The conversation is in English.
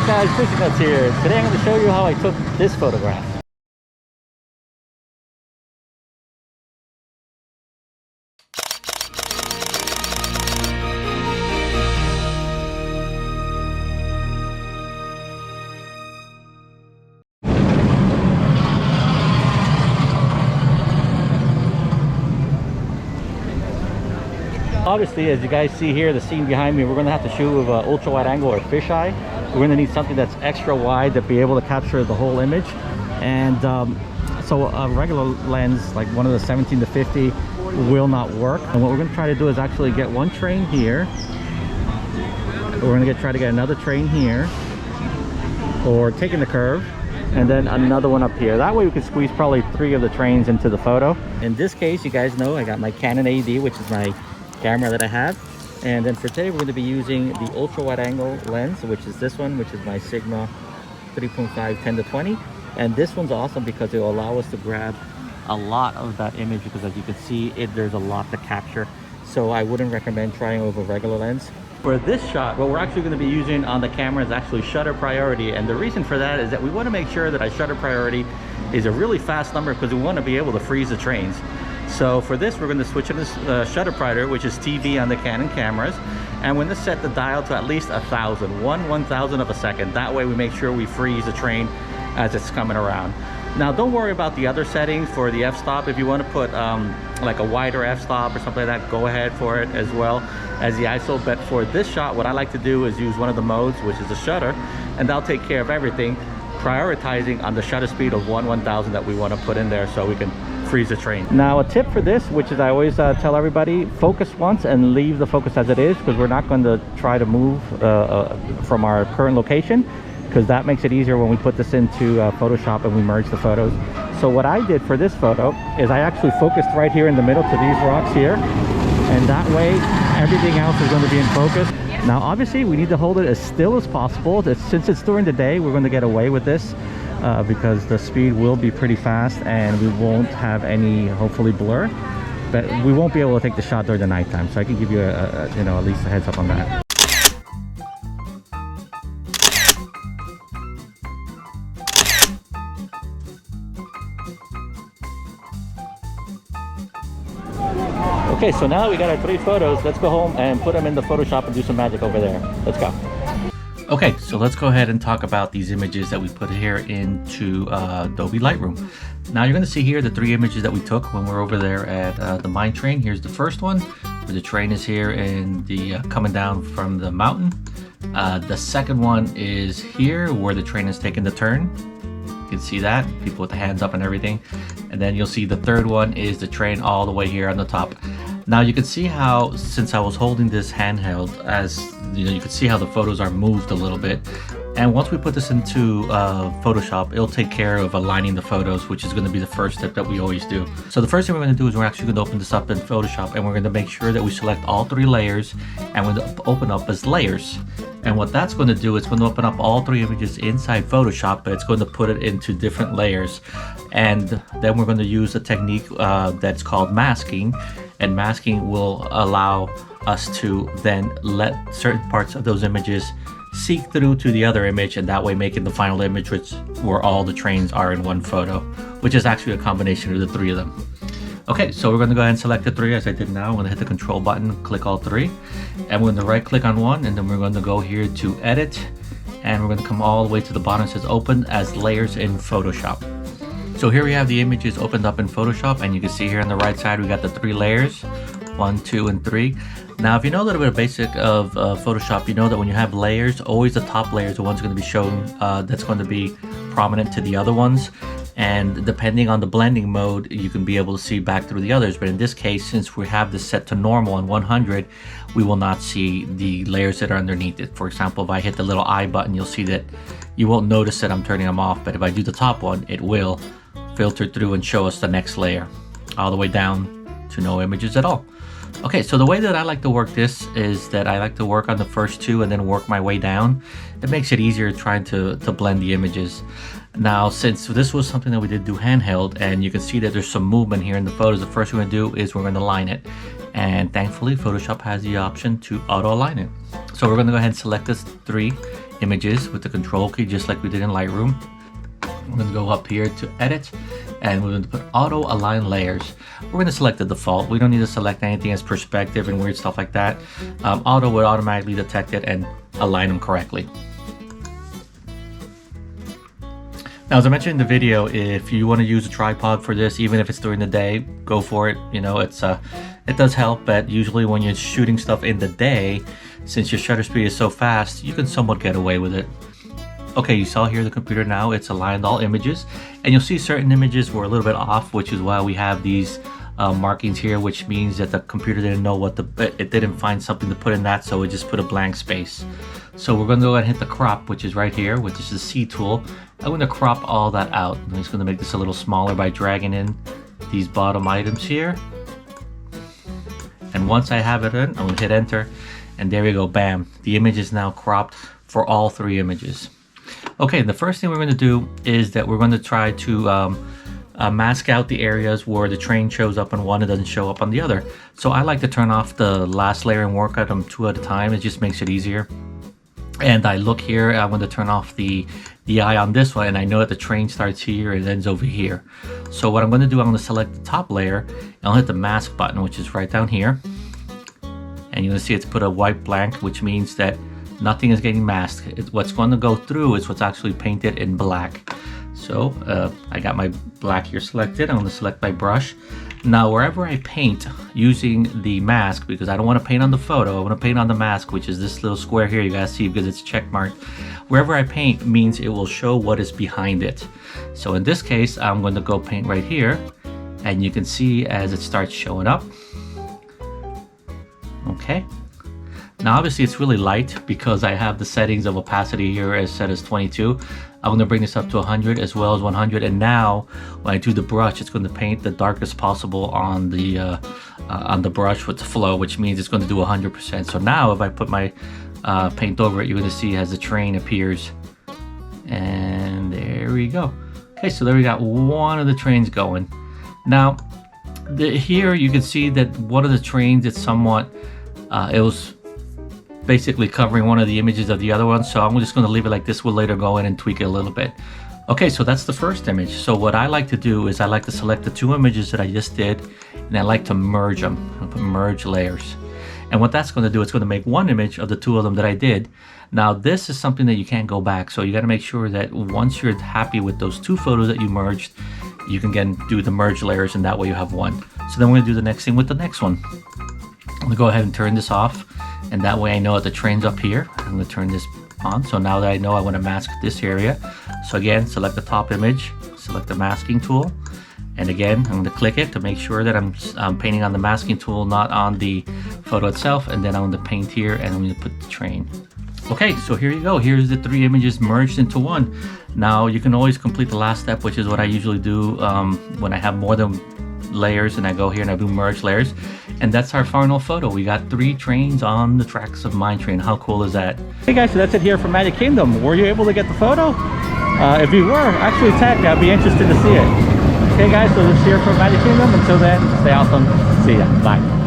up guys, Fishing Nuts here. Today I'm going to show you how I took this photograph. Obviously, as you guys see here, the scene behind me, we're going to have to shoot with ultra wide angle or fisheye. We're going to need something that's extra wide to be able to capture the whole image. And so a regular lens, like one of the 17 to 50, will not work. And what we're going to try to do is actually get one train here. We're going to try to get another train here, or taking the curve, and then another one up here. That way we can squeeze probably 3 of the trains into the photo. In this case, you guys know I got my Canon AD, which is my camera that I have. And then for today we're going to be using the ultra wide angle lens, which is this one, which is my Sigma 3.5 10-20. And this one's awesome because it will allow us to grab a lot of that image, because as you can see, there's a lot to capture. So I wouldn't recommend trying with a regular lens. For this shot, what we're actually going to be using on the camera is actually shutter priority. And the reason for that is that we want to make sure that our shutter priority is a really fast number, because we want to be able to freeze the trains. So for this, we're going to switch to this shutter priority, which is TB on the Canon cameras. And we're going to set the dial to at least 1,000, 1/1000 of a second. That way we make sure we freeze the train as it's coming around. Now don't worry about the other settings for the f-stop. If you want to put like a wider f-stop or something like that, go ahead for it, as well as the ISO. But for this shot, what I like to do is use one of the modes, which is the shutter, and that'll take care of everything, prioritizing on the shutter speed of 1/1000 that we want to put in there so we can freeze the train. Now a tip for this, which is I always tell everybody, focus once and leave the focus as it is, because we're not going to try to move from our current location, because that makes it easier when we put this into Photoshop and we merge the photos. So what I did for this photo is I actually focused right here in the middle to these rocks here, and that way everything else is going to be in focus. Now obviously we need to hold it as still as possible. Since it's during the day, we're going to get away with this because the speed will be pretty fast and we won't have any, hopefully, blur. But we won't be able to take the shot during the nighttime, so I can give you at least a heads up on that. Okay, so now we got our 3 photos. Let's go home and put them in the Photoshop and do some magic over there. Let's go. Okay, so let's go ahead and talk about these images that we put here into Adobe Lightroom. Now you're going to see here the 3 images that we took when we're over there at the mine train. Here's the first one, where the train is here and the coming down from the mountain. The second one is here, where the train is taking the turn. You can see that, people with the hands up and everything. And then you'll see the third one is the train all the way here on the top. Now you can see how, since I was holding this handheld, as you know, you can see how the photos are moved a little bit. And once we put this into Photoshop, it'll take care of aligning the photos, which is going to be the first step that we always do. So the first thing we're going to do is we're actually going to open this up in Photoshop, and we're going to make sure that we select all 3 layers, and we're going to open up as layers. And what that's going to do is going to open up all 3 images inside Photoshop, but it's going to put it into different layers. And then we're going to use a technique that's called masking. And masking will allow us to then let certain parts of those images seek through to the other image, and that way making the final image where all the trains are in one photo, which is actually a combination of the 3 of them. Okay, so we're going to go ahead and select the 3 as I did now. I'm going to hit the control button, click all 3, and we're going to right click on one, and then we're going to go here to edit, and we're going to come all the way to the bottom. It says open as layers in Photoshop. So here we have the images opened up in Photoshop, and you can see here on the right side we got the 3 layers, 1, 2, and 3. Now if you know a little bit of basic of Photoshop, you know that when you have layers, always the top layer is the one's going to be shown, that's going to be prominent to the other ones. And depending on the blending mode, you can be able to see back through the others. But in this case, since we have this set to normal on 100, we will not see the layers that are underneath it. For example, if I hit the little I button, you'll see that you won't notice that I'm turning them off. But if I do the top one, it will filter through and show us the next layer all the way down to no images at all. Okay, so the way that I like to work this is that I like to work on the first 2 and then work my way down. It makes it easier trying to blend the images. Now, since this was something that we did do handheld, and you can see that there's some movement here in the photos, the first thing we're going to do is we're going to align it. And thankfully, Photoshop has the option to auto align it. So we're going to go ahead and select this 3 images with the control key, just like we did in Lightroom. We're going to go up here to edit, and we're going to put auto align layers. We're going to select the default. We don't need to select anything as perspective and weird stuff like that. Auto would automatically detect it and align them correctly. Now, as I mentioned in the video, if you want to use a tripod for this, even if it's during the day, go for it. You know, it does help, but usually when you're shooting stuff in the day, since your shutter speed is so fast, you can somewhat get away with it. Okay, you saw here the computer now, it's aligned all images, and you'll see certain images were a little bit off, which is why we have these markings here, which means that the computer didn't know it didn't find something to put in that, so it just put a blank space. So we're going to go ahead and hit the crop, which is right here, which is the C tool. I'm going to crop all that out. I'm just going to make this a little smaller by dragging in these bottom items here. And once I have it in, I'm going to hit enter, and there we go, bam. The image is now cropped for all 3 images. Okay, the first thing we're going to do is that we're going to try to mask out the areas where the train shows up on one and doesn't show up on the other. So I like to turn off the last layer and work at them 2 at a time. It just makes it easier. And I look here, I want to turn off the eye on this one, and I know that the train starts here and ends over here. So what I'm going to do, I'm going to select the top layer, and I'll hit the mask button, which is right down here. And you're going to see it's put a white blank, which means that nothing is getting masked. What's going to go through is what's actually painted in black. So I got my black here selected. I'm going to select my brush. Now wherever I paint using the mask, because I don't want to paint on the photo, I want to paint on the mask, which is this little square here you guys see because it's check marked. Wherever I paint means it will show what is behind it. So in this case, I'm going to go paint right here, and you can see as it starts showing up. Okay. Now obviously it's really light because I have the settings of opacity here as set as 22. I'm going to bring this up to 100 as well as 100, and now when I do the brush, it's going to paint the darkest possible on the brush with the flow, which means it's going to do 100%. So now if I put my paint over it, you're going to see as the train appears, and there we go. Okay, so there we got one of the trains going. Now here you can see that one of the trains, it's somewhat it was basically covering one of the images of the other one, so I'm just going to leave it like this. We'll later go in and tweak it a little bit. Okay, so that's the first image. So what I like to do is I like to select the 2 images that I just did, and I like to merge them. I'll put merge layers, and what that's going to do, it's going to make one image of the 2 of them that I did. Now this is something that you can't go back, so you got to make sure that once you're happy with those 2 photos that you merged, you can again do the merge layers, and that way you have one. So then we're going to do the next thing with the next one. I'm going to go ahead and turn this off, and that way I know that the train's up here. I'm going to turn this on. So now that I know I want to mask this area, so again, select the top image, select the masking tool, and again, I'm going to click it to make sure that I'm painting on the masking tool, not on the photo itself, and then I'm going to paint here, and I'm going to put the train. Okay, so here you go. Here's the 3 images merged into one. Now you can always complete the last step, which is what I usually do when I have more than layers, and I go here and I do merge layers, and that's our final photo. We got 3 trains on the tracks of Mine Train. How cool is that? Hey guys, so that's it here from Magic Kingdom. Were you able to get the photo? If you were, actually tag me. I'd be interested to see it. Okay guys, so this is here from Magic Kingdom. Until then, stay awesome. See ya. Bye.